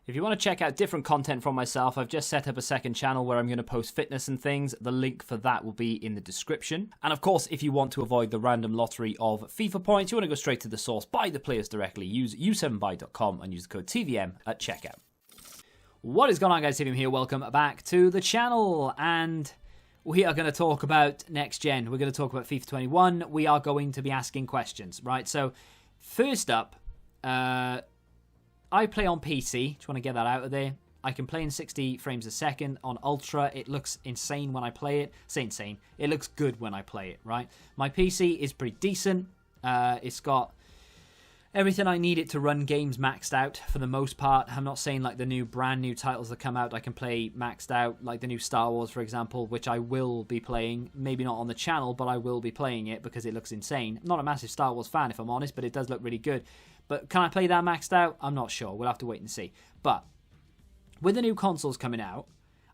If you want to check out different content from myself, I've just set up a second channel where I'm going to post fitness and things. The link for that will be in the description. And of course, if you want to avoid the random lottery of FIFA points, you want to go straight to the source, buy the players directly, use u7buy.com and use the code TVM at checkout. What is going on, guys? TVM here. Welcome back to the channel. And we are going to talk about next gen. We're going to talk about FIFA 21. We are going to be asking questions, right? So first up, I play on PC. Just want to get that out of there. I can play in 60 frames a second on Ultra. It looks insane when I play it. Say insane. It looks good when I play it, right? My PC is pretty decent. It's got everything I need it to run games maxed out for the most part. I'm not saying like the brand new titles that come out I can play maxed out, like the new Star Wars, for example, which I will be playing. Maybe not on the channel, but I will be playing it because it looks insane. I'm not a massive Star Wars fan, if I'm honest, but it does look really good. But can I play that maxed out? I'm not sure. We'll have to wait and see. But with the new consoles coming out,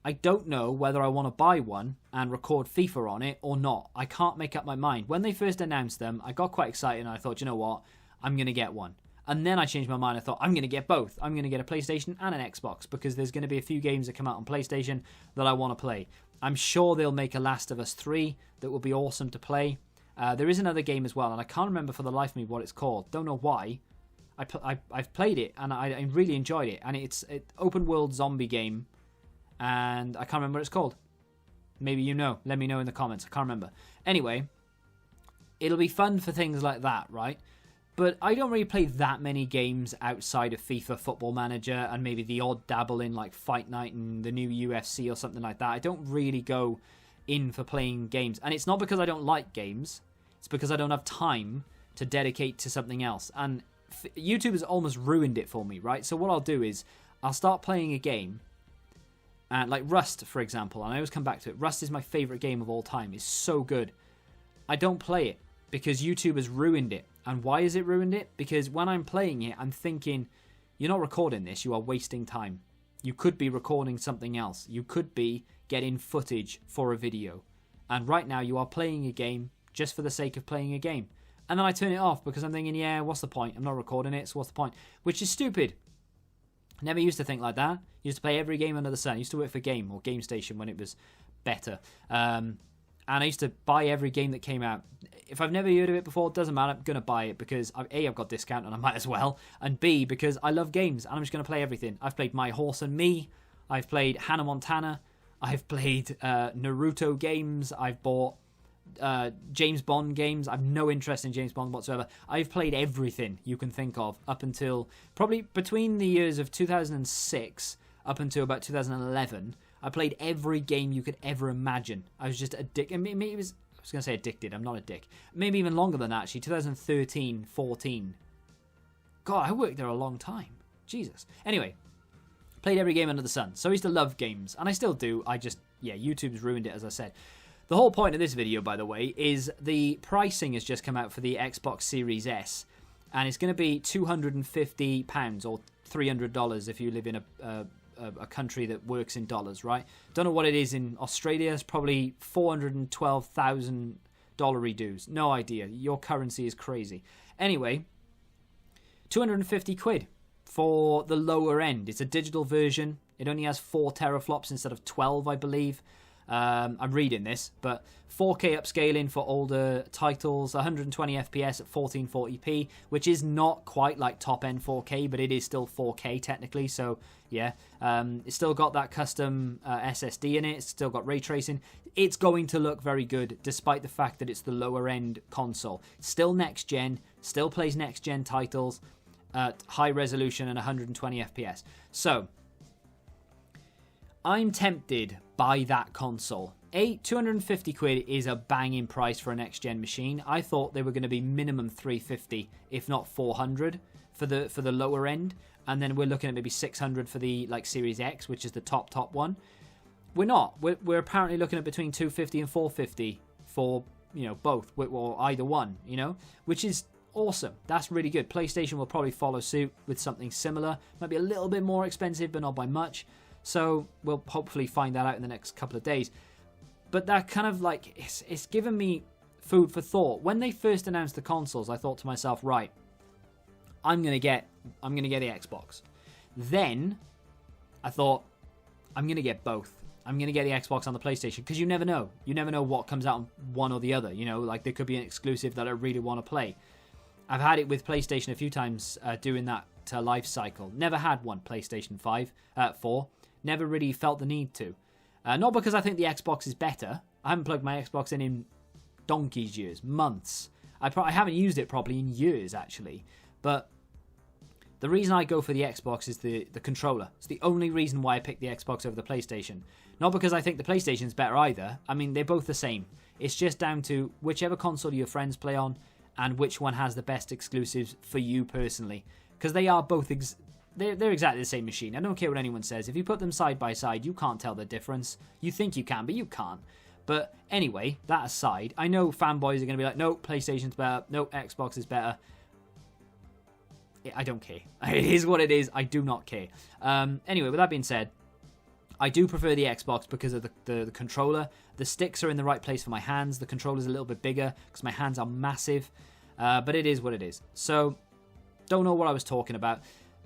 I don't know whether I want to buy one and record FIFA on it or not. I can't make up my mind. When they first announced them, I got quite excited and I thought, you know what? I'm going to get one. And then I changed my mind. I thought, I'm going to get both. I'm going to get a PlayStation and an Xbox because there's going to be a few games that come out on PlayStation that I want to play. I'm sure they'll make a Last of Us 3 that will be awesome to play. There is another game as well, and I can't remember for the life of me what it's called. Don't know why. I've played it, and I really enjoyed it. And it's an open-world zombie game, and I can't remember what it's called. Maybe you know. Let me know in the comments. I can't remember. Anyway, it'll be fun for things like that, right? But I don't really play that many games outside of FIFA Football Manager and maybe the odd dabble in like Fight Night and the new UFC or something like that. I don't really go in for playing games. And it's not because I don't like games. It's because I don't have time to dedicate to something else. And YouTube has almost ruined it for me, right? So what I'll do is I'll start playing a game, and like Rust, for example, and I always come back to it. Rust is my favorite game of all time. It's so good. I don't play it because YouTube has ruined it. And why has it ruined it? Because when I'm playing it, I'm thinking, you're not recording this, you are wasting time. You could be recording something else. You could be getting footage for a video. And right now you are playing a game just for the sake of playing a game. And then I turn it off because I'm thinking, yeah, what's the point? I'm not recording it, so what's the point? Which is stupid. Never used to think like that. Used to play every game under the sun. Used to work for Game or Game Station when it was better. And I used to buy every game that came out. If I've never heard of it before, it doesn't matter. I'm going to buy it because A, I've got discount and I might as well. And B, because I love games and I'm just going to play everything. I've played My Horse and Me. I've played Hannah Montana. I've played Naruto games. I've bought James Bond games. I've no interest in James Bond whatsoever. I've played everything you can think of up until probably between the years of 2006 up until about 2011. I played every game you could ever imagine. I was just addicted. I was going to say addicted. I'm not a dick. Maybe even longer than that, actually. 2013, 14. God, I worked there a long time. Jesus. Anyway, played every game under the sun. So I used to love games. And I still do. YouTube's ruined it, as I said. The whole point of this video, by the way, is the pricing has just come out for the Xbox Series S. And it's going to be £250 or $300 if you live in a country that works in dollars, right? Don't know what it is in Australia. It's probably $412,000 dues. No idea. Your currency is crazy. Anyway, 250 quid for the lower end. It's a digital version. It only has 4 teraflops instead of 12, I believe. I'm reading this, but 4K upscaling for older titles, 120 FPS at 1440p, which is not quite like top-end 4K, but it is still 4K technically, so yeah. It's still got that custom SSD in it, it's still got ray tracing. It's going to look very good, despite the fact that it's the lower-end console. Still next-gen, still plays next-gen titles at high resolution and 120 FPS. So, I'm tempted by that console. 250 quid is a banging price for a next-gen machine. I thought they were going to be minimum 350, if not 400 for the lower end, and then we're looking at maybe 600 for the like Series X, which is the top one. We're not. We're apparently looking at between 250 and 450 for, you know, both or either one, you know, which is awesome. That's really good. PlayStation will probably follow suit with something similar. Might be a little bit more expensive, but not by much. So we'll hopefully find that out in the next couple of days. But that kind of like, it's given me food for thought. When they first announced the consoles, I thought to myself, right, I'm gonna get the Xbox. Then I thought, I'm going to get both. I'm going to get the Xbox on the PlayStation, because you never know. You never know what comes out on one or the other. You know, like there could be an exclusive that I really want to play. I've had it with PlayStation a few times doing that life cycle. Never had one PlayStation 4. Never really felt the need to. Not because I think the Xbox is better. I haven't plugged my Xbox in donkey's years, months. I haven't used it properly in years, actually. But the reason I go for the Xbox is the controller. It's the only reason why I picked the Xbox over the PlayStation. Not because I think the PlayStation's better either. I mean, they're both the same. It's just down to whichever console your friends play on and which one has the best exclusives for you personally. Because they are both... They're exactly the same machine. I don't care what anyone says. If you put them side by side, you can't tell the difference. You think you can, but you can't. But anyway, that aside, I know fanboys are going to be like, no, PlayStation's better. No, Xbox is better. I don't care. It is what it is. I do not care. Anyway, with that being said, I do prefer the Xbox because of the controller. The sticks are in the right place for my hands. The controller's a little bit bigger because my hands are massive. But it is what it is. So, don't know what I was talking about.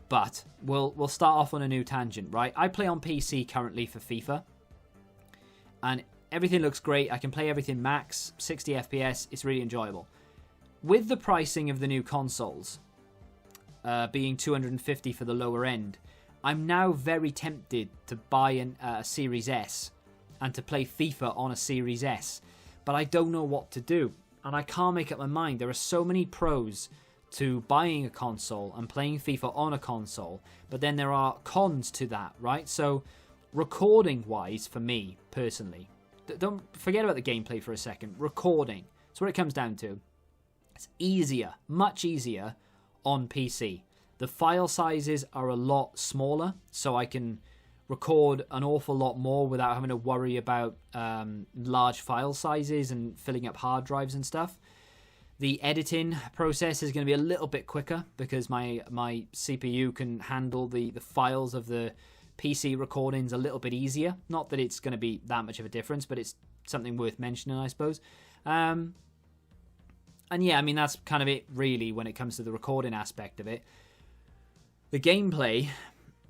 But we'll start off on a new tangent, right? I play on PC currently for FIFA. And everything looks great. I can play everything max, 60 FPS. It's really enjoyable. With the pricing of the new consoles being $250 for the lower end, I'm now very tempted to buy a Series S and to play FIFA on a Series S. But I don't know what to do. And I can't make up my mind. There are so many pros to buying a console and playing FIFA on a console, but then there are cons to that, right? So recording wise, for me personally, don't forget about the gameplay for a second. Recording, that's what it comes down to. It's easier, much easier on PC. The file sizes are a lot smaller, so I can record an awful lot more without having to worry about large file sizes and filling up hard drives and stuff. The editing process is going to be a little bit quicker because my CPU can handle the files of the PC recordings a little bit easier. Not that it's going to be that much of a difference, but it's something worth mentioning, I suppose. And yeah, I mean, that's kind of it really when it comes to the recording aspect of it. The gameplay,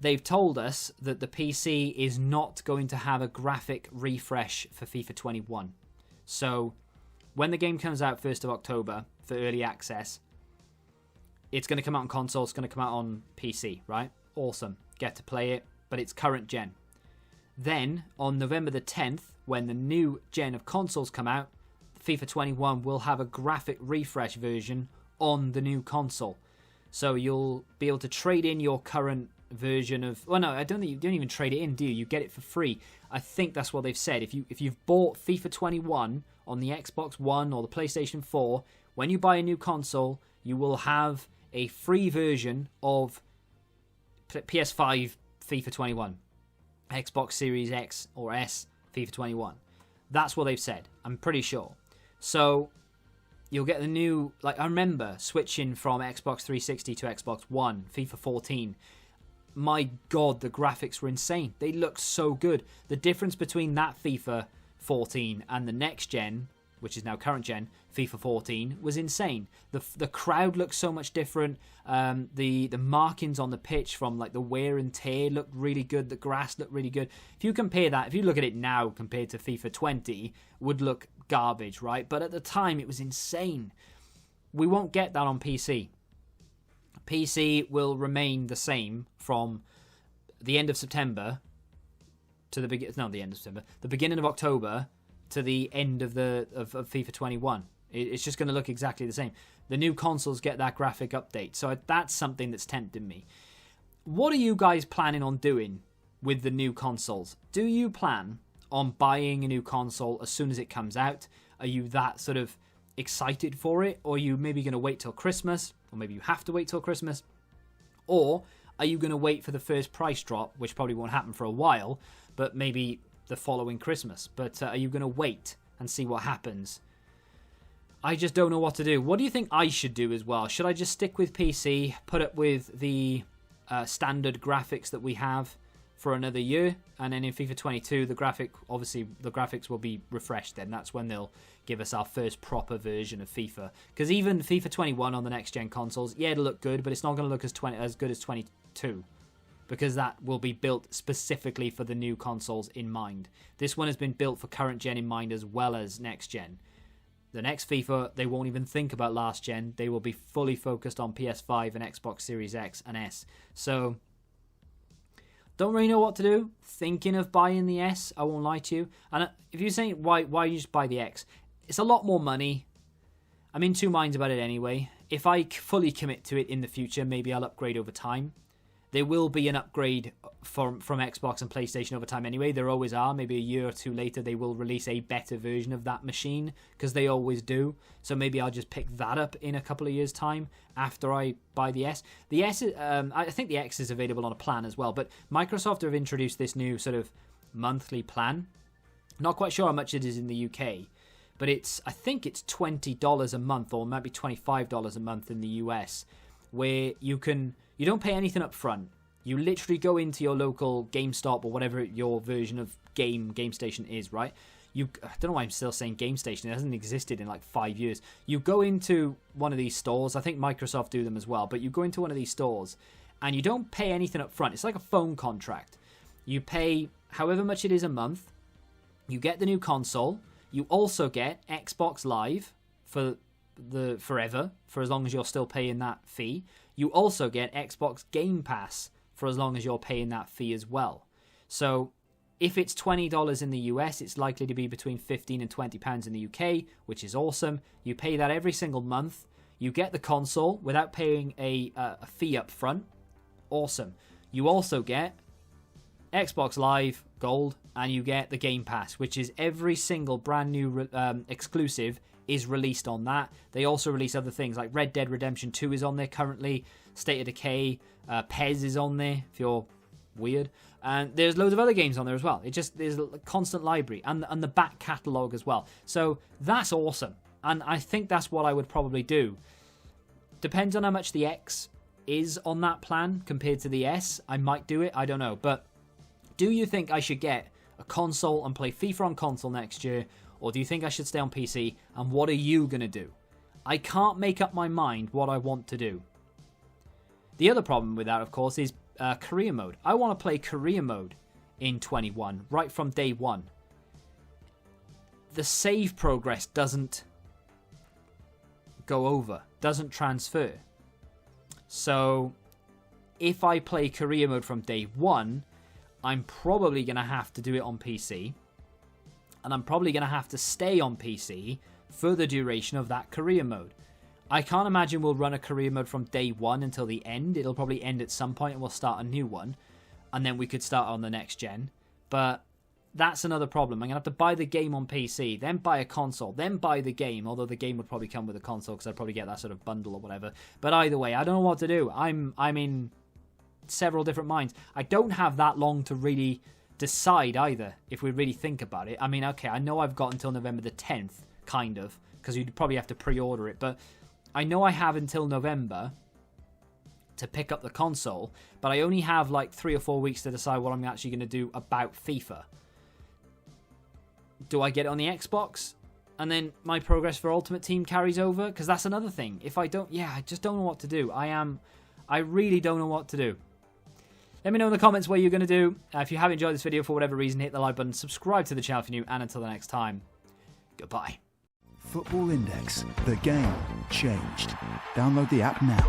they've told us that the PC is not going to have a graphic refresh for FIFA 21. So when the game comes out 1st of October for early access, it's going to come out on console, it's going to come out on PC, right? Awesome. Get to play it, but it's current gen. Then, on November the 10th, when the new gen of consoles come out, FIFA 21 will have a graphic refresh version on the new console. So you'll be able to trade in your current version of... Well, no, I don't think you don't even trade it in, do you? You get it for free. I think that's what they've said. If you've bought FIFA 21 on the Xbox One or the PlayStation 4, when you buy a new console, you will have a free version of PS5 FIFA 21, Xbox Series X or S FIFA 21. That's what they've said. I'm pretty sure. So you'll get the new... Like, I remember switching from Xbox 360 to Xbox One, FIFA 14. My God, the graphics were insane. They look so good. The difference between that FIFA 14 and the next gen, which is now current gen, FIFA 14, was insane. The crowd looked so much different. The markings on the pitch from like the wear and tear looked really good. The grass looked really good. If you compare that, if you look at it now compared to FIFA 20, would look garbage, right? But at the time, it was insane. We won't get that on PC. PC will remain the same from the end of September to the beginning of October to the end of FIFA 21. It's just going to look exactly the same. The new consoles get that graphic update, so that's something that's tempting me. What are you guys planning on doing with the new consoles? Do you plan on buying a new console as soon as it comes out? Are you that sort of excited for it, or are you maybe going to wait till Christmas, or maybe you have to wait till Christmas, or are you going to wait for the first price drop, which probably won't happen for a while, but maybe the following Christmas? But are you going to wait and see what happens? I just don't know what to do. What do you think I should do as well? Should I just stick with PC, put up with the standard graphics that we have for another year, and then in FIFA 22 the graphics will be refreshed? Then that's when they'll give us our first proper version of FIFA, because even FIFA 21 on the next gen consoles, yeah, it'll look good, but it's not going to look as good as 22, because that will be built specifically for the new consoles in mind. This one has been built for current gen in mind as well as next gen. The next FIFA, they won't even think about last gen. They will be fully focused on PS5 and Xbox Series X and S. So, don't really know what to do. Thinking of buying the S, I won't lie to you. And if you're saying, why you just buy the X? It's a lot more money. I'm in two minds about it anyway. If I fully commit to it in the future, maybe I'll upgrade over time. There will be an upgrade from Xbox and PlayStation over time anyway. There always are. Maybe a year or two later, they will release a better version of that machine, because they always do. So maybe I'll just pick that up in a couple of years' time after I buy the S. The S, I think the X is available on a plan as well. But Microsoft have introduced this new sort of monthly plan. Not quite sure how much it is in the UK. But I think it's $20 a month, or maybe $25 a month in the US, where you don't pay anything up front. You literally go into your local GameStop or whatever your version of Game Station is, right? I don't know why I'm still saying Game Station. It hasn't existed in like 5 years. You go into one of these stores. I think Microsoft do them as well. But you go into one of these stores and you don't pay anything up front. It's like a phone contract. You pay however much it is a month. You get the new console. You also get Xbox Live for forever, for as long as you're still paying that fee. You also get Xbox Game Pass for as long as you're paying that fee as well. So if it's $20 in the US, it's likely to be between £15 and £20 in the UK, which is awesome. You pay that every single month. You get the console without paying a fee up front. Awesome. You also get Xbox Live Gold, and you get the Game Pass, which is every single brand new exclusive is released on that. They also release other things like Red Dead Redemption 2 is on there currently, State of Decay, Pez is on there if you're weird, and there's loads of other games on there as well. There's a constant library and the back catalogue as well. So that's awesome, and I think that's what I would probably do. Depends on how much the X is on that plan compared to the S. I might do it, I don't know, but do you think I should get a console and play FIFA on console next year, or do you think I should stay on PC, and what are you going to do? I can't make up my mind what I want to do. The other problem with that, of course, is career mode. I want to play career mode in 21, right from day one. The save progress doesn't go over, doesn't transfer. So if I play career mode from day one, I'm probably going to have to do it on PC, and I'm probably going to have to stay on PC for the duration of that career mode. I can't imagine we'll run a career mode from day one until the end. It'll probably end at some point and we'll start a new one, and then we could start on the next gen. But that's another problem. I'm going to have to buy the game on PC, then buy a console, then buy the game, although the game would probably come with a console because I'd probably get that sort of bundle or whatever. But either way, I don't know what to do. I'm in several different minds. I don't have that long to really decide either, if we really think about it. I mean, okay, I know I've got until November the 10th, kind of, because you'd probably have to pre-order it, but I know I have until November to pick up the console, but I only have like 3 or 4 weeks to decide what I'm actually going to do about FIFA. Do I get it on the Xbox? And then my progress for Ultimate Team carries over? Because that's another thing. If I don't, I just don't know what to do. I really don't know what to do. Let me know in the comments what you're going to do. If you have enjoyed this video for whatever reason, hit the like button, subscribe to the channel if you're new, and until the next time, goodbye. Football Index. The game changed. Download the app now.